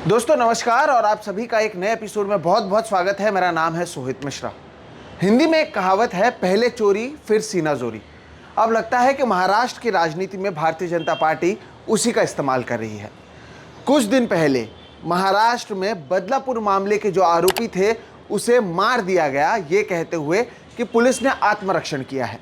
दोस्तों नमस्कार और आप सभी का एक नए एपिसोड में बहुत बहुत स्वागत है। मेरा नाम है सोहित मिश्रा। हिंदी में एक कहावत है, पहले चोरी फिर सीना जोरी। अब लगता है कि महाराष्ट्र की राजनीति में भारतीय जनता पार्टी उसी का इस्तेमाल कर रही है। कुछ दिन पहले महाराष्ट्र में बदलापुर मामले के जो आरोपी थे उसे मार दिया गया, ये कहते हुए कि पुलिस ने आत्मरक्षण किया है।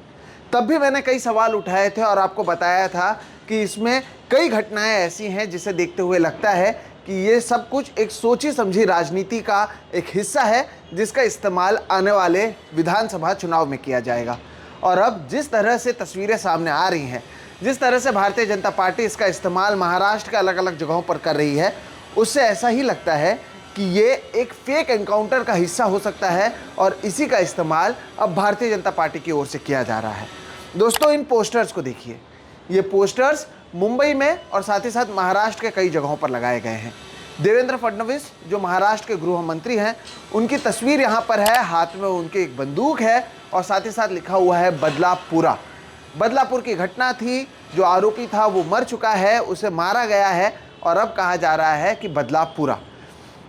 तब भी मैंने कई सवाल उठाए थे और आपको बताया था कि इसमें कई घटनाएं ऐसी हैं जिसे देखते हुए लगता है कि ये सब कुछ एक सोची समझी राजनीति का एक हिस्सा है, जिसका इस्तेमाल आने वाले विधानसभा चुनाव में किया जाएगा। और अब जिस तरह से तस्वीरें सामने आ रही हैं, जिस तरह से भारतीय जनता पार्टी इसका इस्तेमाल महाराष्ट्र के अलग अलग जगहों पर कर रही है, उससे ऐसा ही लगता है कि ये एक फेक एनकाउंटर का हिस्सा हो सकता है और इसी का इस्तेमाल अब भारतीय जनता पार्टी की ओर से किया जा रहा है। दोस्तों, इन पोस्टर्स को देखिए। ये पोस्टर्स मुंबई में और साथ ही साथ महाराष्ट्र के कई जगहों पर लगाए गए हैं। देवेंद्र फडणवीस जो महाराष्ट्र के गृह मंत्री हैं, उनकी तस्वीर यहाँ पर है, हाथ में उनके एक बंदूक है और साथ ही साथ लिखा हुआ है बदलापुरा। बदलापुर की घटना थी, जो आरोपी था वो मर चुका है, उसे मारा गया है और अब कहा जा रहा है कि बदलापुरा।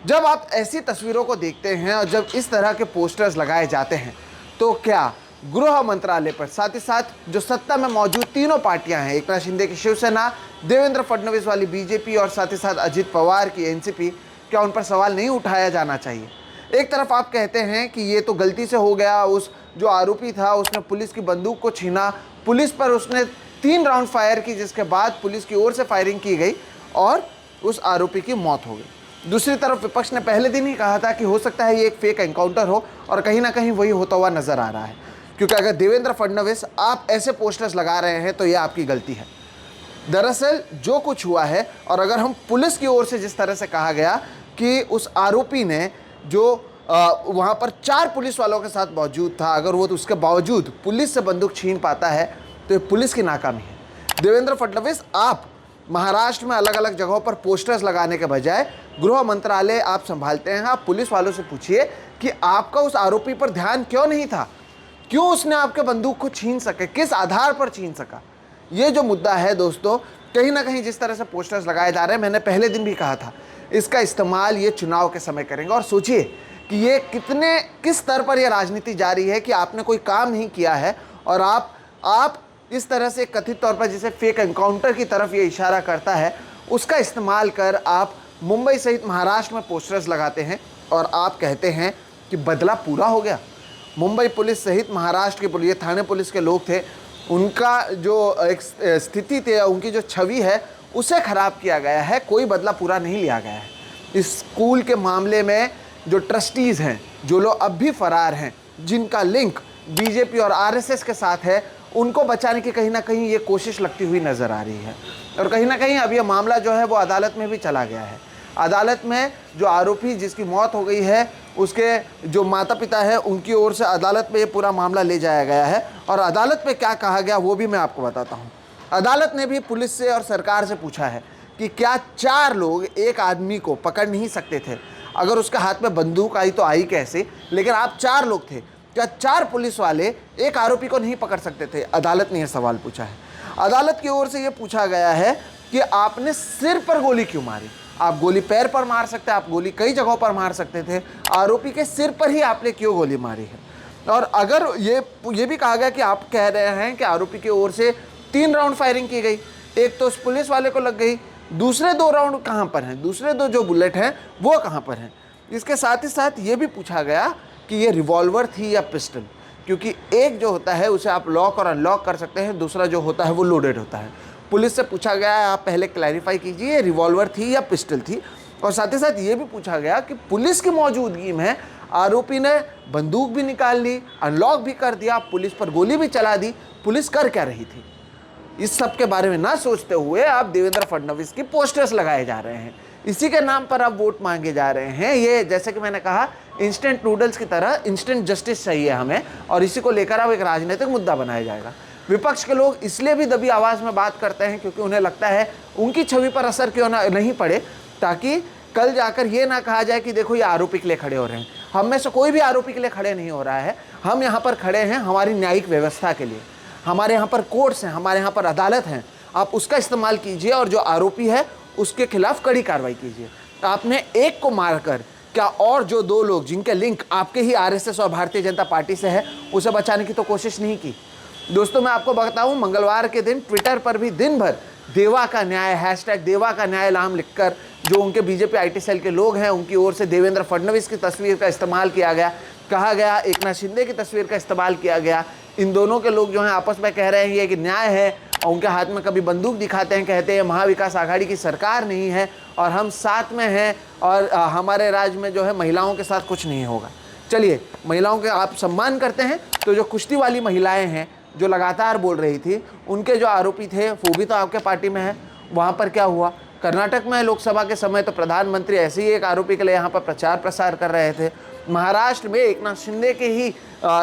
जब आप ऐसी तस्वीरों को देखते हैं और जब इस तरह के पोस्टर्स लगाए जाते हैं, तो क्या गृह मंत्रालय पर, साथ ही साथ जो सत्ता में मौजूद तीनों पार्टियां हैं, एकनाथ शिंदे की शिवसेना, देवेंद्र फडणवीस वाली बीजेपी और साथ ही साथ अजित पवार की एनसीपी, क्या उन पर सवाल नहीं उठाया जाना चाहिए? एक तरफ आप कहते हैं कि ये तो गलती से हो गया, उस जो आरोपी था उसने पुलिस की बंदूक को छीना, पुलिस पर उसने 3 राउंड फायर की, जिसके बाद पुलिस की ओर से फायरिंग की गई और उस आरोपी की मौत हो गई। दूसरी तरफ विपक्ष ने पहले दिन ही कहा था कि हो सकता है ये एक फेक एनकाउंटर हो, और कहीं ना कहीं वही होता हुआ नजर आ रहा है। क्योंकि अगर देवेंद्र फडणवीस आप ऐसे पोस्टर्स लगा रहे हैं तो ये आपकी गलती है। दरअसल जो कुछ हुआ है, और अगर हम पुलिस की ओर से जिस तरह से कहा गया कि उस आरोपी ने जो वहाँ पर 4 पुलिस वालों के साथ मौजूद था, अगर वो तो उसके बावजूद पुलिस से बंदूक छीन पाता है तो ये पुलिस की नाकामी है। देवेंद्र फडणवीस, आप महाराष्ट्र में अलग अलग जगहों पर पोस्टर्स लगाने के बजाय गृह मंत्रालय आप संभालते हैं। आप पुलिस वालों से पूछिए कि आपका उस आरोपी पर ध्यान क्यों नहीं था, क्यों उसने आपके बंदूक को छीन सके, किस आधार पर छीन सका। ये जो मुद्दा है दोस्तों, कहीं ना कहीं जिस तरह से पोस्टर्स लगाए जा रहे हैं, मैंने पहले दिन भी कहा था, इसका इस्तेमाल ये चुनाव के समय करेंगे। और सोचिए कि ये किस स्तर पर ये राजनीति जारी है कि आपने कोई काम नहीं किया है और आप इस तरह से कथित तौर पर जिसे फेक एनकाउंटर की तरफ ये इशारा करता है, उसका इस्तेमाल कर आप मुंबई सहित महाराष्ट्र में पोस्टर्स लगाते हैं और आप कहते हैं कि बदला पूरा हो गया। मुंबई पुलिस सहित महाराष्ट्र की पुलिस, ये थाने पुलिस के लोग थे, उनका जो एक स्थिति थी, उनकी जो छवि है, उसे ख़राब किया गया है। कोई बदला पूरा नहीं लिया गया है। इस स्कूल के मामले में जो ट्रस्टीज़ हैं, जो लोग अब भी फरार हैं, जिनका लिंक बीजेपी और आरएसएस के साथ है, उनको बचाने की कहीं ना कहीं ये कोशिश लगती हुई नज़र आ रही है। और कहीं ना कहीं अब ये मामला जो है वो अदालत में भी चला गया है। अदालत में जो आरोपी जिसकी मौत हो गई है, उसके जो माता पिता हैं, उनकी ओर से अदालत में ये पूरा मामला ले जाया गया है। और अदालत में क्या कहा गया वो भी मैं आपको बताता हूँ। अदालत ने भी पुलिस से और सरकार से पूछा है कि क्या 4 लोग एक आदमी को पकड़ नहीं सकते थे? अगर उसके हाथ में बंदूक आई तो आई कैसे, लेकिन आप 4 लोग थे, क्या 4 पुलिस वाले एक आरोपी को नहीं पकड़ सकते थे? अदालत ने यह सवाल पूछा है। अदालत की ओर से यह पूछा गया है कि आपने सिर पर गोली क्यों मारी? आप गोली पैर पर मार सकते, आप गोली कई जगहों पर मार सकते थे, आरोपी के सिर पर ही आपने क्यों गोली मारी है? और अगर ये भी कहा गया कि आप कह रहे हैं कि आरोपी की ओर से 3 राउंड फायरिंग की गई, एक तो उस पुलिस वाले को लग गई, दूसरे 2 राउंड कहाँ पर हैं, दूसरे 2 जो बुलेट हैं वो कहाँ पर हैं? इसके साथ ही साथ ये भी पूछा गया कि ये रिवॉल्वर थी या पिस्टल, क्योंकि एक जो होता है उसे आप लॉक और अनलॉक कर सकते हैं, दूसरा जो होता है वो लोडेड होता है। पुलिस से पूछा गया है, आप पहले क्लैरिफाई कीजिए, रिवॉल्वर थी या पिस्टल थी। और साथ ही साथ ये भी पूछा गया कि पुलिस की मौजूदगी में आरोपी ने बंदूक भी निकाल ली, अनलॉक भी कर दिया, पुलिस पर गोली भी चला दी, पुलिस कर क्या रही थी? इस सब के बारे में ना सोचते हुए आप देवेंद्र फडणवीस की पोस्टर्स लगाए जा रहे हैं, इसी के नाम पर आप वोट मांगे जा रहे हैं। ये जैसे कि मैंने कहा, इंस्टेंट नूडल्स की तरह इंस्टेंट जस्टिस चाहिए हमें, और इसी को लेकर अब एक राजनीतिक मुद्दा बनाया जाएगा। विपक्ष के लोग इसलिए भी दबी आवाज़ में बात करते हैं क्योंकि उन्हें लगता है उनकी छवि पर असर क्यों ना नहीं पड़े, ताकि कल जाकर ये ना कहा जाए कि देखो ये आरोपी के लिए खड़े हो रहे हैं। हम में से कोई भी आरोपी के लिए खड़े नहीं हो रहा है, हम यहाँ पर खड़े हैं हमारी न्यायिक व्यवस्था के लिए। हमारे यहाँ पर कोर्ट्स हैं, हमारे यहाँ पर अदालत हैं, आप उसका इस्तेमाल कीजिए और जो आरोपी है उसके खिलाफ कड़ी कार्रवाई कीजिए। आपने एक को मारकर क्या और जो 2 लोग जिनके लिंक आपके ही आरएसएस और भारतीय जनता पार्टी से है उसे बचाने की तो कोशिश नहीं की। दोस्तों मैं आपको बताऊं, मंगलवार के दिन ट्विटर पर भी दिन भर देवा का न्याय हैशटैग देवा का न्याय नाम लिखकर जो उनके बीजेपी आईटी सेल के लोग हैं उनकी ओर से देवेंद्र फडणवीस की तस्वीर का इस्तेमाल किया गया, कहा गया एकनाथ शिंदे की तस्वीर का इस्तेमाल किया गया। इन दोनों के लोग जो हैं आपस में कह रहे हैं ये कि न्याय है, और उनके हाथ में कभी बंदूक दिखाते हैं, कहते हैं महाविकास आघाड़ी की सरकार नहीं है और हम साथ में हैं और हमारे राज्य में जो है महिलाओं के साथ कुछ नहीं होगा। चलिए, महिलाओं के आप सम्मान करते हैं, तो जो कुश्ती वाली महिलाएं हैं जो लगातार बोल रही थी, उनके जो आरोपी थे वो भी तो आपके पार्टी में है। वहाँ पर क्या हुआ? कर्नाटक में लोकसभा के समय तो प्रधानमंत्री ऐसे ही एक आरोपी के लिए यहाँ पर प्रचार प्रसार कर रहे थे। महाराष्ट्र में एकनाथ शिंदे के ही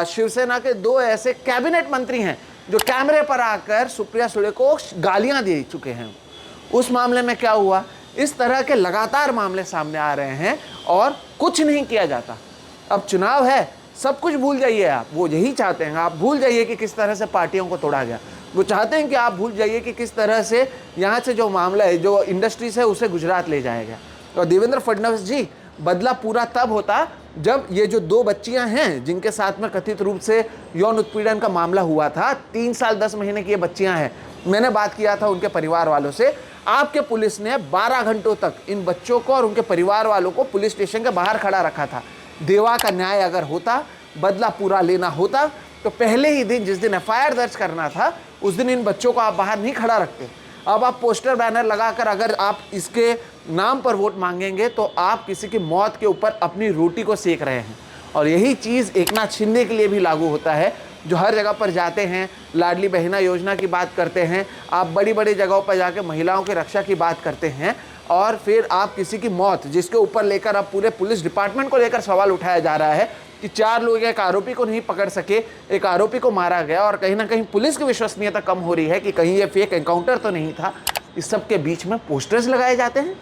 शिवसेना के 2 ऐसे कैबिनेट मंत्री हैं जो कैमरे पर आकर सुप्रिया सुले को गालियां दे चुके हैं। उस मामले में क्या हुआ? इस तरह के लगातार मामले सामने आ रहे हैं और कुछ नहीं किया जाता। अब चुनाव है, सब कुछ भूल जाइए आप। वो यही चाहते हैं, आप भूल जाइए कि किस तरह से पार्टियों को तोड़ा गया। वो चाहते हैं कि आप भूल जाइए कि किस तरह से यहाँ से जो मामला है, जो इंडस्ट्रीज है, उसे गुजरात ले जाया गया। और देवेंद्र फडणवीस जी, बदला पूरा तब होता जब ये जो 2 बच्चियां हैं जिनके साथ में कथित रूप से यौन उत्पीड़न का मामला हुआ था, 3 साल 10 महीने की ये बच्चियां हैं। मैंने बात किया था उनके परिवार वालों से। आपके पुलिस ने 12 घंटों तक इन बच्चों को और उनके परिवार वालों को पुलिस स्टेशन के बाहर खड़ा रखा था। देवा का न्याय अगर होता, बदला पूरा लेना होता, तो पहले ही दिन जिस दिन एफआईआर दर्ज करना था उस दिन इन बच्चों को आप बाहर नहीं खड़ा रखते। अब आप पोस्टर बैनर लगाकर अगर आप इसके नाम पर वोट मांगेंगे तो आप किसी की मौत के ऊपर अपनी रोटी को सेक रहे हैं। और यही चीज़ एकनाथ शिंदे के लिए भी लागू होता है, जो हर जगह पर जाते हैं, लाडली बहना योजना की बात करते हैं, आप बड़ी बड़ी जगहों पर जाकर महिलाओं की रक्षा की बात करते हैं, और फिर आप किसी की मौत जिसके ऊपर लेकर अब पूरे पुलिस डिपार्टमेंट को लेकर सवाल उठाया जा रहा है कि 4 लोग एक आरोपी को नहीं पकड़ सके, एक आरोपी को मारा गया, और कहीं ना कहीं पुलिस की विश्वसनीयता कम हो रही है कि कहीं ये फेक एनकाउंटर तो नहीं था। इस सब के बीच में पोस्टर्स लगाए जाते हैं।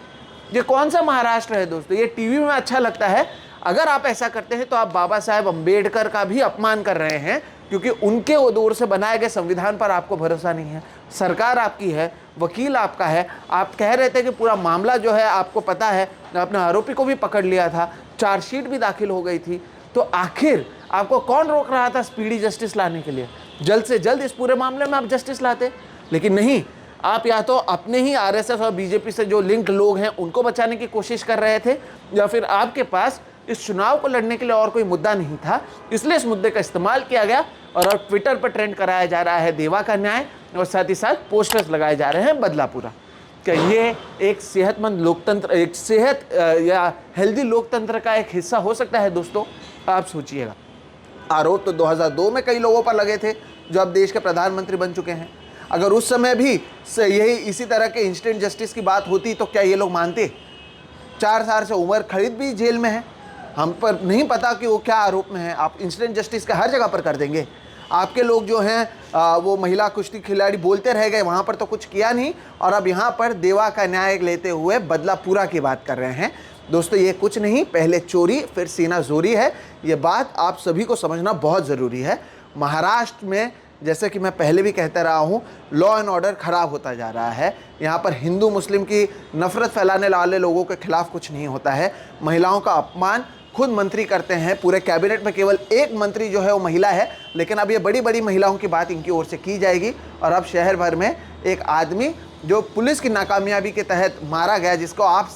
ये कौन सा महाराष्ट्र है दोस्तों? ये टीवी में अच्छा लगता है। अगर आप ऐसा करते हैं तो आप बाबा साहेब अम्बेडकर का भी अपमान कर रहे हैं, क्योंकि उनके ओर से बनाए गए संविधान पर आपको भरोसा नहीं है। सरकार आपकी है, वकील आपका है। आप कह रहे थे कि पूरा मामला जो है आपको पता है, आपने आरोपी को भी पकड़ लिया था, चार्जशीट भी दाखिल हो गई थी, तो आखिर आपको कौन रोक रहा था स्पीडी जस्टिस लाने के लिए? जल्द से जल्द इस पूरे मामले में आप जस्टिस लाते, लेकिन नहीं। आप या तो अपने ही आरएसएस और बीजेपी से जो लिंक लोग हैं उनको बचाने की कोशिश कर रहे थे, या फिर आपके पास इस चुनाव को लड़ने के लिए और कोई मुद्दा नहीं था, इसलिए इस मुद्दे का इस्तेमाल किया गया और अब ट्विटर पर ट्रेंड कराया जा रहा है देवा का न्याय, और साथ ही साथ पोस्टर्स लगाए जा रहे हैं बदला पूरा। क्या ये एक सेहतमंद लोकतंत्र, एक सेहत या हेल्दी लोकतंत्र का एक हिस्सा हो सकता है? दोस्तों आप सोचिएगा। आरोप तो 2002 में कई लोगों पर लगे थे जो अब देश के प्रधानमंत्री बन चुके हैं। अगर उस समय भी यही इसी तरह के इंस्टेंट जस्टिस की बात होती तो क्या ये लोग मानते? 4 साल से उमर खरीद भी जेल में है, हम पर नहीं पता कि वो क्या आरोप में है। आप इंस्टेंट जस्टिस का हर जगह पर कर देंगे। आपके लोग जो हैं वो महिला कुश्ती खिलाड़ी बोलते रह गए, वहाँ पर तो कुछ किया नहीं, और अब यहाँ पर देवा का न्याय लेते हुए बदला पूरा की बात कर रहे हैं। दोस्तों ये कुछ नहीं, पहले चोरी फिर सीना जोरी है। ये बात आप सभी को समझना बहुत ज़रूरी है। महाराष्ट्र में, जैसे कि मैं पहले भी कहता रहा हूँ, लॉ एंड ऑर्डर ख़राब होता जा रहा है। यहाँ पर हिंदू मुस्लिम की नफ़रत फैलाने वाले लोगों के खिलाफ कुछ नहीं होता है। महिलाओं का अपमान खुद मंत्री करते हैं। पूरे कैबिनेट में केवल एक मंत्री जो है वो महिला है, लेकिन अब ये बड़ी बड़ी महिलाओं की बात इनकी ओर से की जाएगी। और अब शहर भर में एक आदमी जो पुलिस की नाकामयाबी के तहत मारा गया, जिसको आप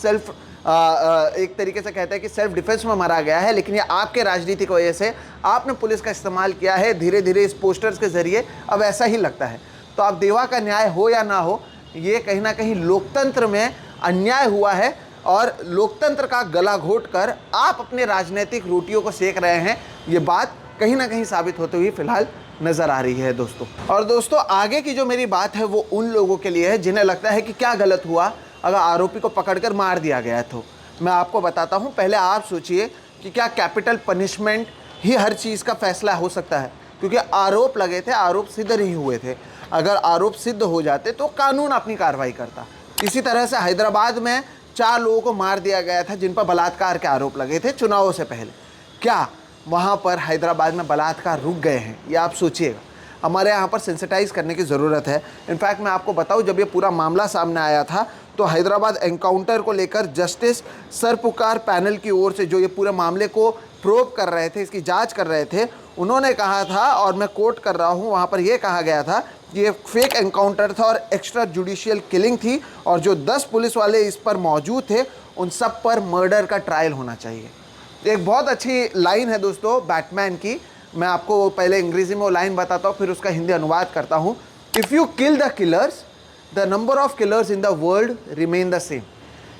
एक तरीके से कहते हैं कि सेल्फ डिफेंस में मारा गया है, लेकिन ये आपके राजनीति की वजह से आपने पुलिस का इस्तेमाल किया है। धीरे धीरे इस पोस्टर्स के जरिए अब ऐसा ही लगता है। तो अब देवा का न्याय हो या ना हो, ये कहीं ना कहीं लोकतंत्र में अन्याय हुआ है, और लोकतंत्र का गला घोटकर आप अपने राजनीतिक रोटियों को सेक रहे हैं। ये बात कहीं ना कहीं साबित होते हुए फिलहाल नज़र आ रही है दोस्तों। और दोस्तों आगे की जो मेरी बात है वो उन लोगों के लिए है जिन्हें लगता है कि क्या गलत हुआ अगर आरोपी को पकड़कर मार दिया गया। तो मैं आपको बताता हूं, पहले आप सोचिए कि क्या कैपिटल पनिशमेंट ही हर चीज़ का फैसला हो सकता है? क्योंकि आरोप लगे थे, आरोप सिद्ध नहीं हुए थे। अगर आरोप सिद्ध हो जाते तो कानून अपनी कार्रवाई करता। इसी तरह से हैदराबाद में 4 लोगों को मार दिया गया था जिन पर बलात्कार के आरोप लगे थे चुनावों से पहले। क्या वहाँ पर हैदराबाद में बलात्कार रुक गए हैं? ये आप सोचिएगा। हमारे यहाँ पर सेंसिटाइज करने की ज़रूरत है। इनफैक्ट मैं आपको बताऊँ, जब ये पूरा मामला सामने आया था तो हैदराबाद एनकाउंटर को लेकर जस्टिस सरपुकार पैनल की ओर से जो ये पूरे मामले को प्रोब कर रहे थे, इसकी जांच कर रहे थे, उन्होंने कहा था, और मैं कोट कर रहा हूँ, वहाँ पर यह कहा गया था कि ये फेक एनकाउंटर था और एक्स्ट्रा जुडिशियल किलिंग थी, और जो 10 पुलिस वाले इस पर मौजूद थे उन सब पर मर्डर का ट्रायल होना चाहिए। एक बहुत अच्छी लाइन है दोस्तों बैटमैन की, मैं आपको पहले अंग्रेजी में वो लाइन बताता हूँ, फिर उसका हिंदी अनुवाद करता हूँ। If you kill the killers, the number of killers in the world remain the same.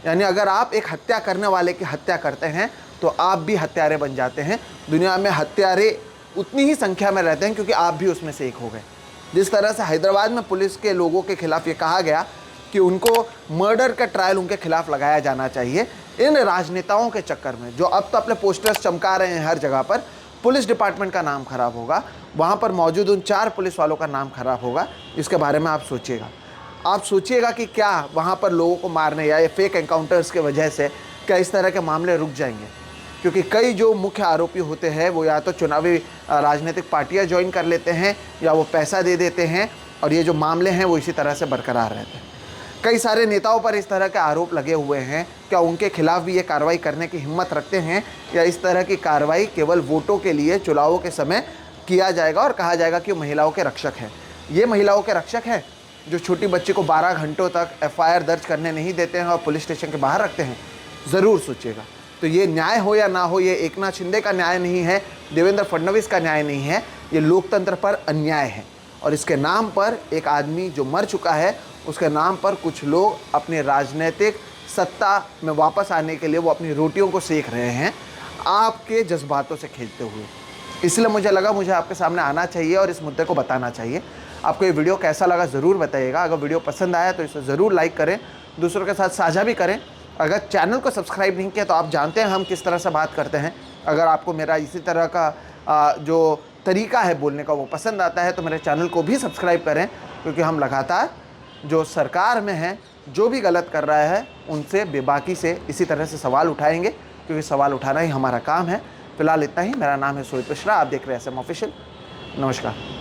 यानी अगर आप एक हत्या करने वाले की हत्या करते हैं तो आप भी हत्यारे बन जाते हैं। दुनिया में हत्यारे उतनी ही संख्या में रहते हैं क्योंकि आप भी उसमें से एक हो गए। जिस तरह से हैदराबाद में पुलिस के लोगों के खिलाफ ये कहा गया कि उनको मर्डर का ट्रायल उनके खिलाफ लगाया जाना चाहिए, इन राजनेताओं के चक्कर में जो अब तो अपने पोस्टर्स चमका रहे हैं हर जगह पर, पुलिस डिपार्टमेंट का नाम खराब होगा, वहाँ पर मौजूद उन 4 पुलिस वालों का नाम खराब होगा। इसके बारे में आप सोचिएगा। आप सोचिएगा कि क्या वहाँ पर लोगों को मारने या ये फेक एनकाउंटर्स की वजह से क्या इस तरह के मामले रुक जाएंगे? क्योंकि कई जो मुख्य आरोपी होते हैं वो या तो चुनावी राजनीतिक पार्टियां ज्वाइन कर लेते हैं या वो पैसा दे देते हैं, और ये जो मामले हैं वो इसी तरह से बरकरार रहते हैं। कई सारे नेताओं पर इस तरह के आरोप लगे हुए हैं, क्या उनके खिलाफ भी ये कार्रवाई करने की हिम्मत रखते हैं, या इस तरह की कार्रवाई केवल वोटों के लिए चुनावों के समय किया जाएगा और कहा जाएगा कि वो महिलाओं के रक्षक हैं? ये महिलाओं के रक्षक हैं जो छोटी बच्ची को 12 घंटों तक FIR दर्ज करने नहीं देते हैं और पुलिस स्टेशन के बाहर रखते हैं? ज़रूर सोचिएगा। तो ये न्याय हो या ना हो, ये एकनाथ शिंदे का न्याय नहीं है, देवेंद्र फडणवीस का न्याय नहीं है, ये लोकतंत्र पर अन्याय है। और इसके नाम पर एक आदमी जो मर चुका है, उसके नाम पर कुछ लोग अपने राजनीतिक सत्ता में वापस आने के लिए वो अपनी रोटियों को सेक रहे हैं आपके जज्बातों से खेलते हुए। इसलिए मुझे लगा मुझे आपके सामने आना चाहिए और इस मुद्दे को बताना चाहिए। आपको ये वीडियो कैसा लगा ज़रूर बताइएगा। अगर वीडियो पसंद आया तो इसे ज़रूर लाइक करें, दूसरों के साथ साझा भी करें। अगर चैनल को सब्सक्राइब नहीं किया तो आप जानते हैं हम किस तरह से बात करते हैं। अगर आपको मेरा इसी तरह का जो तरीका है बोलने का वो पसंद आता है तो मेरे चैनल को भी सब्सक्राइब करें, क्योंकि हम लगातार जो सरकार में है, जो भी गलत कर रहा है, उनसे बेबाकी से इसी तरह से सवाल उठाएंगे, क्योंकि सवाल उठाना ही हमारा काम है। फिलहाल इतना ही। मेरा नाम है सोहित मिश्रा, आप देख रहे हैं SM ऑफिशियल। नमस्कार।